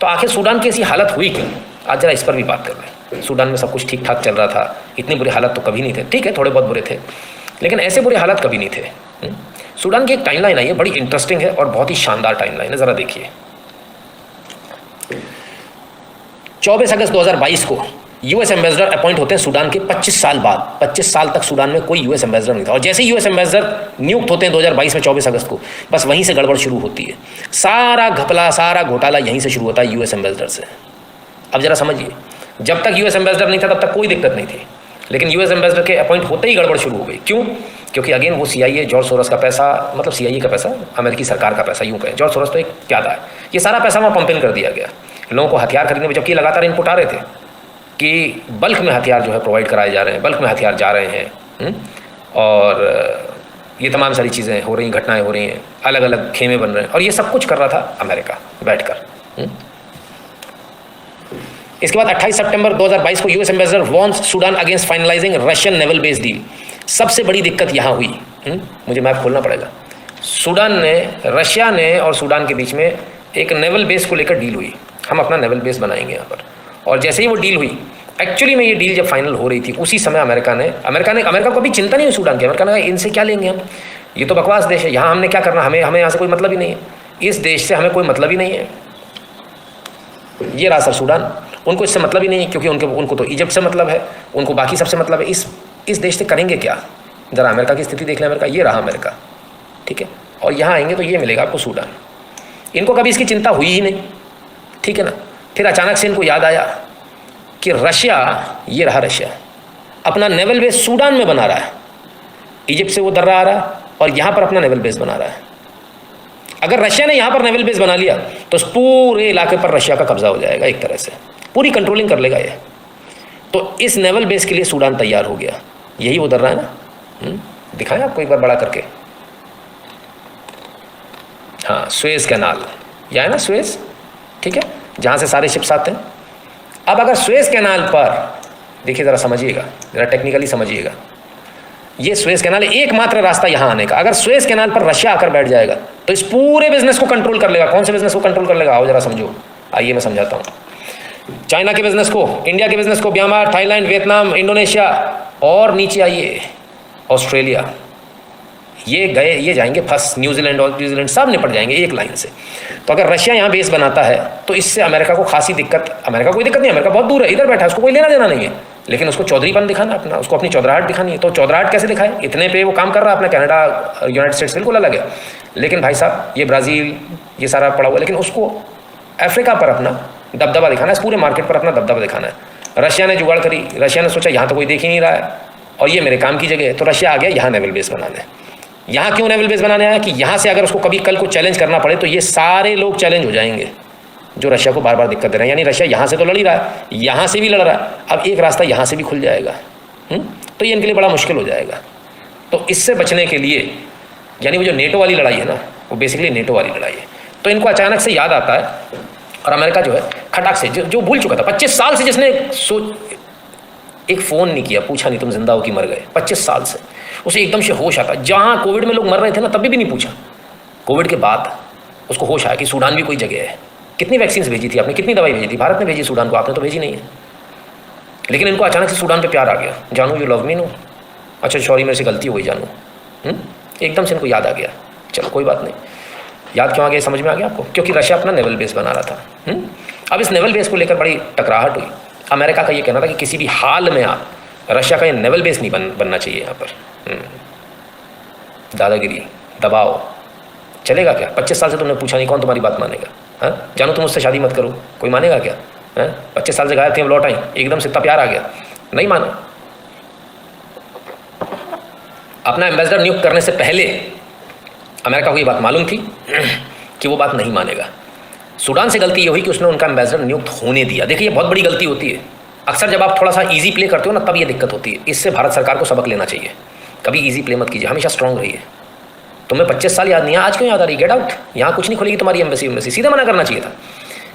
तो आखिर सूडान की ऐसी हालत हुई क्यों? आज जरा इस पर भी बात कर लें। सूडान में सब कुछ ठीक ठाक चल रहा था, इतने बुरे हालत तो कभी नहीं थे। ठीक है, थोड़े बहुत बुरे थे, लेकिन ऐसे बुरे हालत कभी नहीं थे। सूडान की एक टाइमलाइन आई है, बड़ी इंटरेस्टिंग है और बहुत ही शानदार टाइमलाइन है, ज़रा देखिए। 24 अगस्त 2022 को यूएस एम्बेसडर अपॉइंट होते हैं सूडान के 25 साल बाद। 25 साल तक सूडान में कोई यूएस एम्बेसडर नहीं था, और जैसे ही यूएस एम्बेसडर नियुक्त होते हैं 2022 में 24 अगस्त को, बस वहीं से गड़बड़ शुरू होती है। सारा घपला, सारा घोटाला यहीं से शुरू होता है, यूएस एम्बेसडर से। अब जरा समझिए, जब तक यूएस एम्बेसडर नहीं था तब तक कोई दिक्कत नहीं थी, लेकिन यूएस एम्बेसडर के अपॉइंट होते ही गड़बड़ शुरू हो गई। क्यों? क्योंकि अगेन वो CIA, जॉर्ज सोरोस का पैसा, मतलब CIA का पैसा, अमेरिकी सरकार का पैसा, यूँ कहें, जॉर्ज सोरोस तो एक प्यादा है, ये सारा पैसा वहाँ पंप इन कर दिया गया लोगों को हथियार खरीदने में, जबकि लगातार इनपुट आ रहे थे कि बल्क में हथियार जो है प्रोवाइड कराए जा रहे हैं, बल्क में हथियार जा रहे हैं, और ये तमाम सारी चीज़ें हो रही, घटनाएं हो रही हैं, अलग अलग खेमे बन रहे हैं, और ये सब कुछ कर रहा था अमेरिका बैठकर। इसके बाद 28 सितंबर 2022 को US ambassador warns Sudan against finalizing Russian naval base deal. सबसे बड़ी दिक्कत यहाँ हुई, मुझे मैप खोलना पड़ेगा। सूडान ने, रशिया ने और सूडान के बीच में एक नेवल बेस को लेकर डील हुई, हम अपना नेवल बेस बनाएंगे यहाँ पर। और जैसे ही वो डील हुई, एक्चुअली में ये डील जब फाइनल हो रही थी, उसी समय अमेरिका को भी चिंता नहीं हुई सूडान की। अमेरिका ने कहा इनसे क्या लेंगे हम, ये तो बकवास देश है, यहाँ हमने क्या करना, हमें यहाँ से कोई मतलब ही नहीं है, इस देश से हमें कोई मतलब ही नहीं है। ये रहा सर सूडान, उनको इससे मतलब ही नहीं है, क्योंकि उनको तो इजिप्ट से मतलब है, उनको बाकी सबसे मतलब है। इस देश से करेंगे क्या? जरा अमेरिका की स्थिति देख लें। अमेरिका, ये रहा अमेरिका, ठीक है, और यहाँ आएंगे तो ये मिलेगा आपको सूडान। इनको कभी इसकी चिंता हुई ही नहीं, ठीक है ना। फिर अचानक से इनको याद आया कि रशिया, ये रहा रशिया, अपना नेवल बेस सूडान में बना रहा है, इजिप्ट से वो दर्रा आ रहा है और यहाँ पर अपना नेवल बेस बना रहा है। अगर रशिया ने यहाँ पर नेवल बेस बना लिया तो उस पूरे इलाके पर रशिया का कब्जा हो जाएगा, एक तरह से पूरी कंट्रोलिंग कर लेगा ये। तो इस नेवल बेस के लिए सूडान तैयार हो गया, यही वो दर्रा है ना, दिखाएं आपको एक बार बड़ा करके। हाँ, सुएज कैनाल, यह है ना सुएज, ठीक है, जहाँ से सारे शिप्स आते हैं। अब अगर सुएज कैनाल पर देखिए, ज़रा समझिएगा, ज़रा टेक्निकली समझिएगा, ये सुएज कैनाल एकमात्र रास्ता यहाँ आने का। अगर सुएज कैनाल पर रशिया आकर बैठ जाएगा तो इस पूरे बिजनेस को कंट्रोल कर लेगा। कौन से बिजनेस को कंट्रोल कर लेगा? आओ जरा समझो, आइए मैं समझाता हूँ। चाइना के बिजनेस को, इंडिया के बिजनेस को, म्यांमार, थाईलैंड, वियतनाम, इंडोनेशिया, और नीचे आइए ऑस्ट्रेलिया, ये गए, ये जाएंगे फंस, न्यूजीलैंड और न्यूजीलैंड सब निपट जाएंगे एक लाइन से। तो अगर रशिया यहाँ बेस बनाता है तो इससे अमेरिका को खासी दिक्कत, अमेरिका कोई दिक्कत नहीं, अमेरिका बहुत दूर है, इधर बैठा है, उसको कोई लेना देना नहीं है, लेकिन उसको चौधरीपन दिखाना अपना, उसको अपनी चौधराहट दिखानी है। तो चौधराहट कैसे दिखाए? इतने पे वो काम कर रहा है अपना, कनाडा, यूनाइटेड स्टेट्स बिल्कुल अलग है, लेकिन भाई साहब ये ब्राज़ील, ये सारा पड़ा हुआ, लेकिन उसको अफ्रीका पर अपना दबदबा दिखाना है, इस पूरे मार्केट पर अपना दबदबा दिखाना है। रशिया ने जुगाड़ करी, रशिया ने सोचा यहाँ तो कोई देख ही नहीं रहा है और ये मेरे काम की जगह है, तो रशिया आ गया यहाँ नेवल बेस बनाने। यहाँ क्यों नेवल बेस बनाने आया? कि यहाँ से अगर उसको कभी कल को चैलेंज करना पड़े तो ये सारे लोग चैलेंज हो जाएंगे जो रशिया को बार बार दिक्कत दे रहे हैं। यानी रशिया यहाँ से तो लड़ ही रहा है, यहाँ से भी लड़ रहा है, अब एक रास्ता यहाँ से भी खुल जाएगा, तो ये इनके लिए बड़ा मुश्किल हो जाएगा। तो इससे बचने के लिए, यानी वो जो नेटो वाली लड़ाई है ना, वो बेसिकली नेटो वाली लड़ाई है। तो इनको अचानक से याद आता है, और अमेरिका जो है खटाक से, जो भूल चुका था 25 साल से, जिसने एक फ़ोन नहीं किया, पूछा नहीं तुम जिंदा हो कि मर गए, 25 साल से, उसे एकदम से होश आता। जहाँ कोविड में लोग मर रहे थे ना, तभी भी नहीं पूछा, कोविड के बाद उसको होश आया कि सूडान भी कोई जगह है। कितनी वैक्सीन भेजी थी आपने, कितनी दवाई भेजी थी? भारत ने भेजी सूडान को, आपने तो भेजी नहीं है। लेकिन इनको अचानक से सूडान पे प्यार आ गया। जानू यू लव मी नो, अच्छा सॉरी मेरे से गलती हो गई जानू, एकदम से इनको याद आ गया। चलो कोई बात नहीं, याद क्यों आ गया समझ में आ गया आपको? क्योंकि रशिया अपना नेवल बेस बना रहा था। अब इस नेवल बेस को लेकर बड़ी टकराहट हुई। अमेरिका का ये कहना था कि किसी भी हाल में आप, रशिया का ये नेवल बेस नहीं बनना चाहिए यहाँ पर। दादागिरी, दबाव चलेगा क्या? 25 साल से तुमने पूछा नहीं, कौन तुम्हारी बात मानेगा? हाँ, जानो तुम मुझसे शादी मत करो, कोई मानेगा क्या? 25 साल से गायब थे, हम लौट आए, एकदम से इतना प्यार आ गया, नहीं माने। अपना एम्बेसडर नियुक्त करने से पहले अमेरिका को ये बात मालूम थी कि वो बात नहीं मानेगा। सूडान से गलती ये हुई कि उसने उनका एम्बेसडर नियुक्त होने दिया। देखिए ये बहुत बड़ी गलती होती है। अक्सर जब आप थोड़ा सा इजी प्ले करते हो ना, तब ये दिक्कत होती है। इससे भारत सरकार को सबक लेना चाहिए। कभी इजी प्ले मत कीजिए, हमेशा स्ट्रांग रहिए। तुम्हें 25 साल याद नहीं है, आज क्यों याद आ रही? गेट आउट, यहाँ कुछ नहीं खुलेगी तुम्हारी एम्बेसी। सीधा मना करना चाहिए था।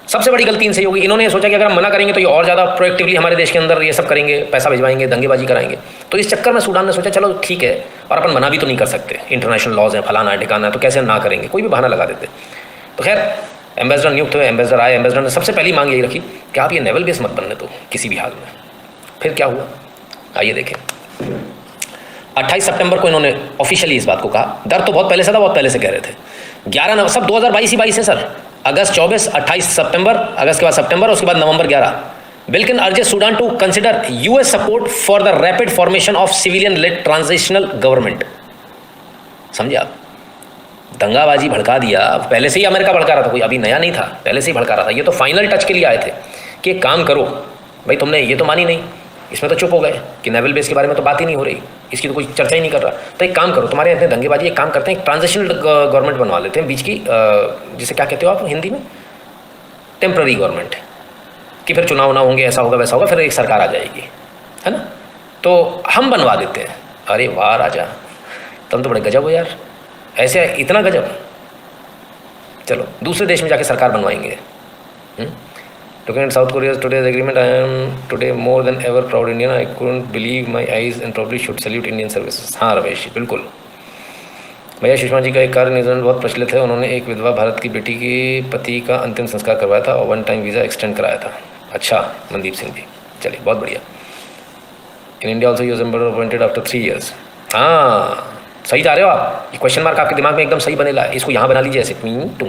सबसे बड़ी गलती इनसे होगी। इन्होंने सोचा कि अगर हम मना करेंगे तो ये और ज़्यादा प्रोएक्टिवली हमारे देश के अंदर ये सब करेंगे, पैसा भिजवाएंगे, दंगेबाजी कराएंगे। तो इस चक्कर में सूडान ने सोचा चलो ठीक है, और अपन मना भी तो नहीं कर सकते, इंटरनेशनल लॉज हैं, फलाना है, ठिकाना है, तो कैसे ना करेंगे, कोई भी बहाना लगा देते। तो खैर एम्बेसडर नियुक्त हुए, एम्बेसडर आए, एम्बेसडर ने सबसे पहली मांग यही रखी कि आप ये नेवल बेस मत बनने दो किसी भी हाल में। फिर क्या हुआ, आइए देखें। 28 सितंबर को इन्होंने ऑफिशियली इस बात को कहा। डर तो बहुत पहले से था, बहुत पहले से कह रहे थे। 11 नवंबर, सब 2022 ही 22 है सर। अगस्त 24, 28 सितंबर, अगस्त के बाद सितंबर, उसके बाद नवंबर 11। Blinken urges Sudan to consider US support for the rapid formation of civilian led transitional government. समझे आप, दंगाबाजी भड़का दिया। पहले से ही अमेरिका भड़का रहा था, कोई अभी नया नहीं था, पहले से ही भड़का रहा था। ये तो फाइनल टच के लिए आए थे कि एक काम करो भाई, तुमने ये तो मानी नहीं, इसमें तो चुप हो गए कि नेवल बेस के बारे में तो बात ही नहीं हो रही, इसकी तो कोई चर्चा ही नहीं कर रहा। तो एक काम करो, तुम्हारे इतने दंगेबाजी, एक काम करते हैं, एक ट्रांजिशनल गवर्नमेंट बनवा लेते हैं बीच की, जिसे क्या कहते हो आप हिंदी में, टेम्प्ररी गवर्नमेंट, कि फिर चुनाव ना होंगे, ऐसा होगा वैसा होगा, फिर एक सरकार आ जाएगी, है ना। तो हम बनवा देते हैं। अरे वाह राजा, तुम तो बड़े गजब हो यार, ऐसे इतना गजब। चलो दूसरे देश में जाके सरकार बनवाएंगे। Looking at South Korea's today's agreement, I am today more than ever proud Indian. I couldn't believe my eyes and probably should salute Indian services. हाँ रमेश जी, बिल्कुल भैया। सुषमा जी का एक कार्य न्यूजीलैंड बहुत प्रचलित है। उन्होंने एक विधवा भारत की बेटी के पति का अंतिम संस्कार करवाया था और 1 टाइम वीज़ा एक्सटेंड कराया था। अच्छा मनदीप सिंह जी, चलिए बहुत बढ़िया। In India also use ambassador appointed after 3 years। हाँ सही जा रहे हो आप, ये क्वेश्चन मार्क आपके दिमाग में एकदम सही बनेला है, इसको यहाँ बना लीजिए ऐसे टू,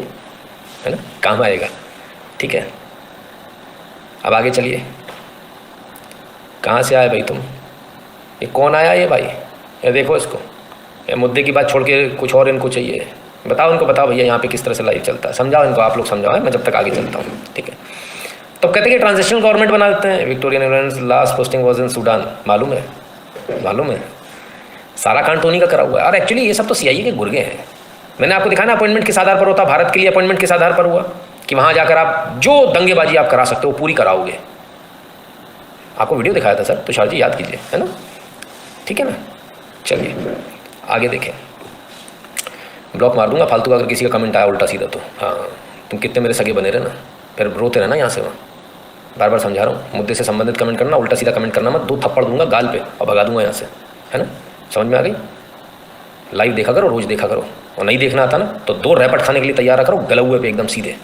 है ना, काम आएगा। ठीक है, अब आगे चलिए। कहाँ से आए भाई तुम, ये कौन आया ये भाई, ये देखो इसको, ये मुद्दे की बात छोड़ के कुछ और इनको चाहिए। बताओ इनको, बताओ भैया यहाँ पे किस तरह से लाइव चलता है, समझाओ इनको, आप लोग समझाओ, मैं जब तक आगे चलता हूँ। ठीक है, तो कहते हैं कि ट्रांजिशनल गवर्नमेंट बना देते हैं। Victorian airlines last posting was in Sudan. मालूम है, मालूम है, सारा कांड टोनी का करा हुआ है। और एक्चुअली ये सब तो सीआईए के गुर्गे हैं। मैंने आपको दिखाया ना, अपॉइंटमेंट किस आधार पर होता, भारत के लिए अपॉइंटमेंट किस आधार पर हुआ, कि वहाँ जाकर आप जो दंगेबाजी आप करा सकते हो पूरी कराओगे। आपको वीडियो दिखाया था सर, तुषार जी याद कीजिए, है ना। ठीक है ना, चलिए आगे देखें। ब्लॉक मार दूंगा फालतू का अगर किसी का कमेंट आया उल्टा सीधा तो। हाँ तुम कितने मेरे सगे बने रहे ना, फिर रोते रहना यहाँ से वहाँ। बार बार समझा रहा हूँ, मुद्दे से संबंधित कमेंट करना, उल्टा सीधा कमेंट करना मत, 2 थप्पड़ दूंगा गाल पे और भगा दूंगा यहाँ से, है ना। समझ में आ गई। लाइव देखा करो, रोज़ देखा करो, और नहीं देखना आता ना तो 2 रैपट खाने के लिए तैयार रखा करो, गले हुए पे एकदम सीधे,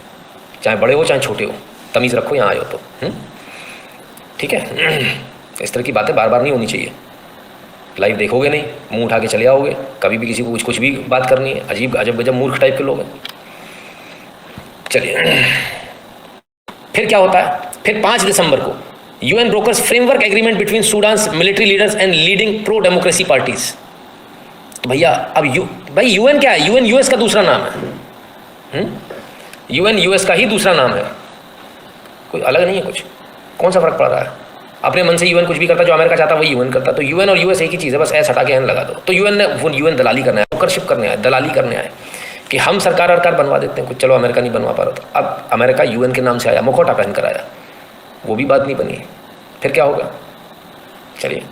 चाहे बड़े हो चाहे छोटे हो, तमीज़ रखो यहाँ आए हो तो। ठीक है, इस तरह की बातें बार बार नहीं होनी चाहिए। लाइव देखोगे नहीं, मुंह उठा के चले आओगे, कभी भी किसी को कुछ भी बात करनी है, अजीब अजब गजब मूर्ख टाइप के लोग हैं। चलिए फिर क्या होता है, फिर 5 दिसंबर को UN brokers framework agreement between Sudan's military leaders and leading pro democracy parties. तो भैया अब भाई यूएन क्या है, यूएन यूएस का दूसरा नाम है। यूएन यूएस का ही दूसरा नाम है, कोई अलग नहीं है कुछ। कौन सा फर्क पड़ रहा है, अपने मन से यूएन कुछ भी करता, जो अमेरिका चाहता वही यूएन करता। तो यूएन और यूएस एक ही चीज़ है, बस ऐसा हटा के एन लगा दो। तो यूएन ने वो यूएन दलाली करना है, ब्रोकरशिप करने आए, दलाली करने आए कि हम सरकार बनवा देते हैं कुछ। चलो अमेरिका नहीं बनवा पा रहा था, अब अमेरिका यूएन के नाम से आया, मुखौटा पहन कर आया, वो भी बात नहीं बनी। फिर क्या होगा, चलिए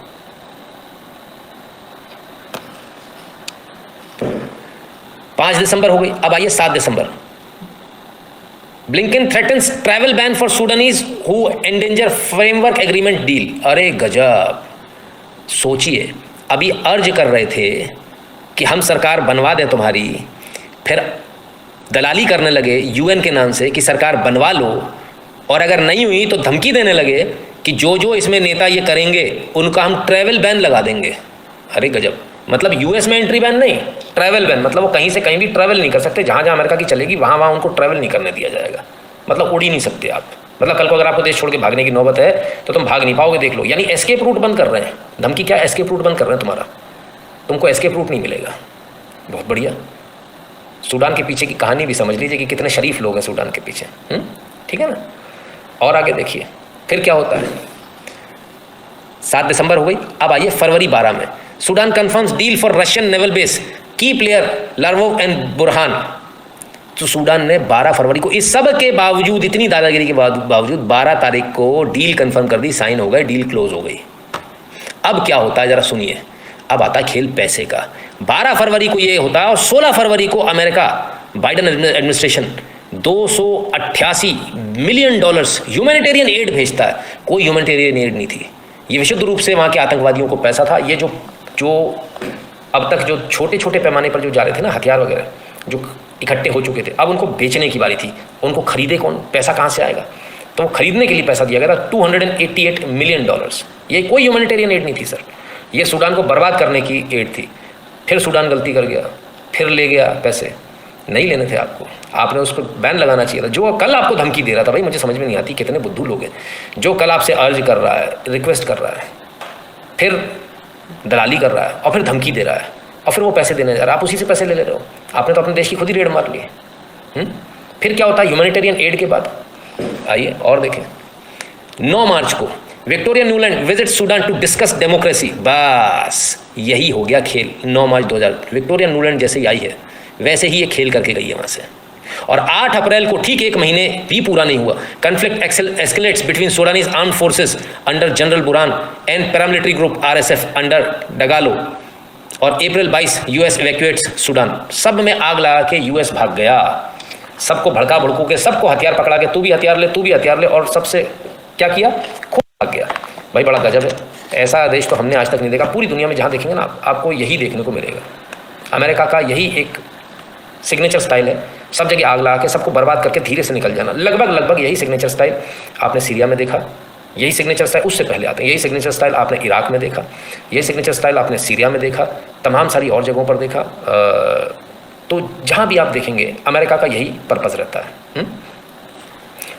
5 दिसंबर हो गई। अब आइए 7 दिसंबर। Blinken threatens travel ban for Sudanese who endanger framework agreement deal. अरे गजब, सोचिए, अभी अर्ज कर रहे थे कि हम सरकार बनवा दें तुम्हारी, फिर दलाली करने लगे यूएन के नाम से कि सरकार बनवा लो, और अगर नहीं हुई तो धमकी देने लगे कि जो जो इसमें नेता ये करेंगे उनका हम ट्रैवल बैन लगा देंगे। अरे गजब, मतलब यूएस में एंट्री बैन नहीं, ट्रैवल बैन, मतलब वो कहीं से कहीं भी ट्रैवल नहीं कर सकते, जहाँ जहाँ अमेरिका की चलेगी वहाँ वहाँ उनको ट्रैवल नहीं करने दिया जाएगा, मतलब उड़ ही नहीं सकते आप। मतलब कल को अगर आपको देश छोड़ के भागने की नौबत है तो तुम भाग नहीं पाओगे, देख लो। यानी एस्केप रूट बंद कर रहे हैं, धमकी क्या, एस्केप रूट बंद कर रहे हैं तुम्हारा, तुमको एस्केप रूट नहीं मिलेगा। बहुत बढ़िया। सूडान के पीछे की कहानी भी समझ लीजिए कि कितने शरीफ लोग हैं सूडान के पीछे। ठीक है ना। और आगे देखिए फिर क्या होता है। 7 दिसंबर हो गई। अब आइए फरवरी 12 में, Sudan confirms deal for Russian naval base, की प्लेयर लार्वोव एंड बुरहान। तो सूडान ने 12 फरवरी को, इस सब के बावजूद, इतनी दादागिरी के बावजूद 12 तारीख को डील कंफर्म कर दी, साइन हो गए, डील क्लोज हो गई। अब क्या होता है जरा सुनिए, अब आता है खेल पैसे का। 12 फरवरी को ये होता है और 16 फरवरी को America Biden administration $288 million humanitarian add भेजता है। कोई ह्यूमैनिटेरियन एड नहीं थी, ये विशुद्ध रूप से वहाँ के आतंकवादियों को पैसा था। ये जो अब तक जो छोटे छोटे पैमाने पर जो जा रहे थे ना हथियार वगैरह, जो इकट्ठे हो चुके थे, अब उनको बेचने की बारी थी। उनको खरीदे कौन, पैसा कहाँ से आएगा? तो वो खरीदने के लिए पैसा दिया गया था $288 मिलियन। ये कोई ह्यूमैनिटेरियन एड नहीं थी सर, ये सूडान को बर्बाद करने की एड थी। फिर सूडान गलती कर गया, फिर ले गया पैसे, नहीं लेने थे आपको, आपने उसको बैन लगाना चाहिए था। जो कल आपको धमकी दे रहा था, भाई मुझे समझ में नहीं आती कितने बुद्धू लोग हैं, जो कल आपसे अर्ज कर रहा है, रिक्वेस्ट कर रहा है, फिर दलाली कर रहा है और फिर धमकी दे रहा है और फिर वो पैसे देने जा रहा है, आप उसी से पैसे ले ले रहे हो। आपने तो अपने देश की खुद ही रेड मार ली। फिर क्या होता है ह्यूमैनिटेरियन एड के बाद? आइए और देखें, 9 मार्च को Victoria Nuland visit Sudan to discuss democracy. बस यही हो गया खेल। 9 मार्च 2000 विक्टोरिया न्यूलैंड जैसे ही आई है वैसे ही ये खेल करके गई है वहाँ से। और 8 अप्रैल को, ठीक 1 महीने भी पूरा नहीं हुआ, conflict escalates between Sudanese armed forces under general Burhan and paramilitary group RSF under Dagalo. और अप्रैल 22 US इवैक्यूएट्स सूडान। सब में आग लगा के US भाग गया, सबको भड़का भड़कू के, सबको हथियार पकड़ा के, तू भी हथियार ले, तू भी हथियार ले, और सबसे क्या किया, खुद भाग गया। भाई बड़ा गजब है, ऐसा देश तो हमने आज तक नहीं देखा। पूरी दुनिया में जहाँ देखेंगे ना आपको यही देखने को मिलेगा। अमेरिका का यही एक सिग्नेचर स्टाइल है, सब जगह आग लगा के सबको बर्बाद करके धीरे से निकल जाना। लगभग यही सिग्नेचर स्टाइल आपने सीरिया में देखा, यही सिग्नेचर स्टाइल उससे पहले आते हैं, यही सिग्नेचर स्टाइल आपने इराक में देखा, यही सिग्नेचर स्टाइल आपने सीरिया में देखा, तमाम सारी और जगहों पर देखा। तो जहाँ भी आप देखेंगे अमेरिका का यही पर्पज़ रहता है।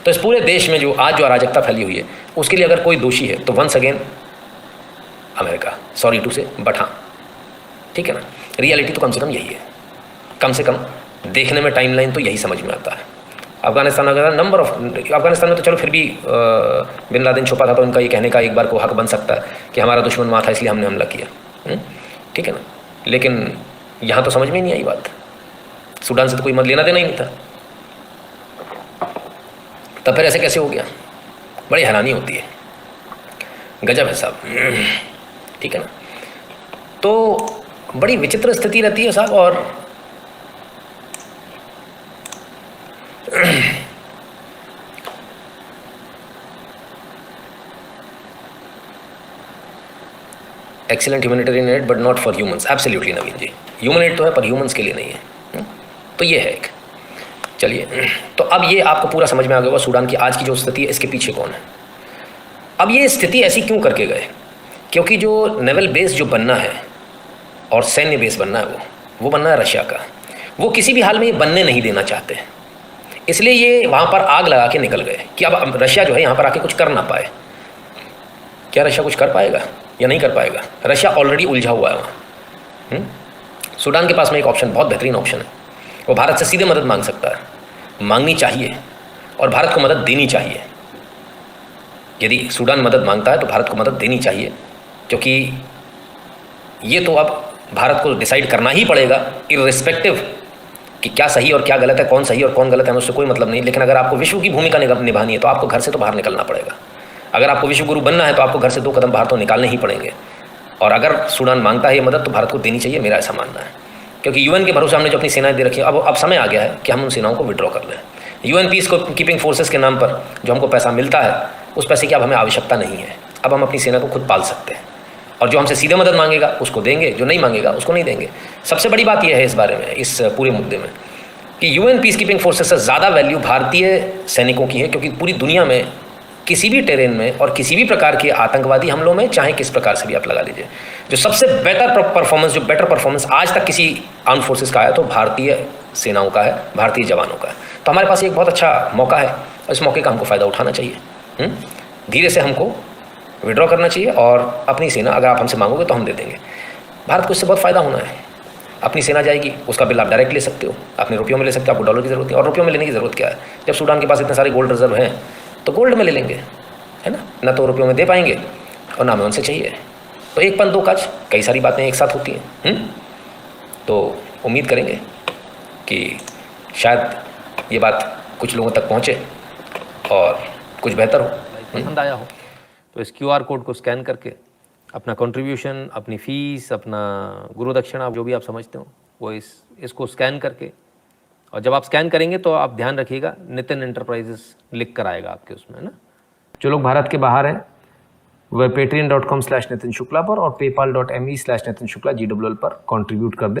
तो इस पूरे देश में जो आज जो अराजकता फैली हुई है उसके लिए अगर कोई दोषी है तो once again America, sorry to say, but हाँ ठीक है ना, रियलिटी तो कम से कम यही है। कम से कम देखने में टाइमलाइन तो यही समझ में आता है। अफगानिस्तान अगर नंबर ऑफ, अफगानिस्तान में तो चलो फिर भी बिन लादेन छुपा था तो उनका ये कहने का एक बार को हक बन सकता है कि हमारा दुश्मन वहाँ था इसलिए हमने हमला किया, ठीक है ना। लेकिन यहाँ तो समझ में ही नहीं आई बात। सूडान से तो कोई मत लेना देना ही नहीं था, तब फिर ऐसे कैसे हो गया? बड़ी हैरानी होती है, गजब है साहब, ठीक है ना। तो बड़ी विचित्र स्थिति रहती है साहब। और excellent humanitarian aid but not for humans. Absolutely Naveen ji, human aid तो है पर ह्यूमंस के लिए नहीं है। तो ये है एक। चलिए, तो अब ये आपको पूरा समझ में आ गया होगा सूडान की आज की जो स्थिति है, इसके पीछे कौन है। अब ये स्थिति ऐसी क्यों करके गए? क्योंकि जो नेवल बेस जो बनना है और सैन्य बेस बनना है वो बनना है रशिया का। वो किसी भी हाल में ये बनने नहीं देना चाहते, इसलिए ये वहाँ पर आग लगा के निकल गए कि अब रशिया जो है यहाँ पर आके कुछ कर ना पाए। क्या रशिया कुछ कर पाएगा या नहीं कर पाएगा? रशिया ऑलरेडी उलझा हुआ है वहाँ। सूडान के पास में एक ऑप्शन, बहुत बेहतरीन ऑप्शन है, वो भारत से सीधे मदद मांग सकता है, मांगनी चाहिए और भारत को मदद देनी चाहिए। यदि सूडान मदद मांगता है तो भारत को मदद देनी चाहिए, क्योंकि ये तो अब भारत को डिसाइड करना ही पड़ेगा, इर्रिस्पेक्टिव कि क्या सही और क्या गलत है, कौन सही और कौन गलत है, उससे कोई मतलब नहीं। लेकिन अगर आपको विश्व की भूमिका निभानी है तो आपको घर से तो बाहर निकलना पड़ेगा। अगर आपको विश्व गुरु बनना है तो आपको घर से 2 कदम बाहर तो निकालने ही पड़ेंगे। और अगर सूडान मांगता है ये मदद तो भारत को देनी चाहिए, मेरा ऐसा मानना है। क्योंकि यूएन के भरोसे हमने जो अपनी सेनाएं दे रखी है, अब समय आ गया है कि हम उन सेनाओं को विड्रॉ कर लें। यूएन पीस कीपिंग फोर्सेस के नाम पर जो हमको पैसा मिलता है उस पैसे की अब हमें आवश्यकता नहीं है। अब हम अपनी सेना को खुद पाल सकते हैं, और जो हमसे सीधे मदद मांगेगा उसको देंगे, जो नहीं मांगेगा उसको नहीं देंगे। सबसे बड़ी बात यह है इस बारे में, इस पूरे मुद्दे में, कि यूएन पीस कीपिंग फोर्सेस से ज़्यादा वैल्यू भारतीय सैनिकों की है। क्योंकि पूरी दुनिया में किसी भी टेरेन में और किसी भी प्रकार के आतंकवादी हमलों में, चाहे किस प्रकार से भी आप लगा लीजिए, जो सबसे बेटर परफॉर्मेंस आज तक किसी आर्म फोर्सेस का है तो भारतीय सेनाओं का है, भारतीय जवानों का है। तो हमारे पास एक बहुत अच्छा मौका है, इस मौके का हमको फ़ायदा उठाना चाहिए। धीरे से हमको विड्रॉ करना चाहिए और अपनी सेना, अगर आप हमसे मांगोगे तो हम दे देंगे। भारत को इससे बहुत फ़ायदा होना है। अपनी सेना जाएगी, उसका बिल आप डायरेक्ट ले सकते हो, अपने रुपयों में ले सकते हो, आपको डॉलर की ज़रूरत है। और रुपयों में लेने की ज़रूरत क्या है? जब सूडान के पास इतने सारे गोल्ड रिजर्व हैं तो गोल्ड में ले लेंगे, है ना तो रुपयों में दे पाएंगे और ना में उनसे चाहिए। तो एक पन दो काज, कई सारी बातें एक साथ होती हैं। तो उम्मीद करेंगे कि शायद ये बात कुछ लोगों तक पहुँचे और कुछ बेहतर हो। पसंद आया हो तो इस QR कोड को स्कैन करके अपना कंट्रीब्यूशन, अपनी फ़ीस, अपना गुरु दक्षिणा, जो भी आप समझते हो, वो इसको स्कैन करके, और जब आप स्कैन करेंगे तो आप ध्यान रखिएगा नितिन एंटरप्राइजेस लिख कर आएगा आपके उसमें, है ना। जो लोग भारत के बाहर हैं वह patreon.com/नितिन शुक्ला पर और paypal.me/नितिन शुक्ला GWL पर कंट्रीब्यूट कर दें।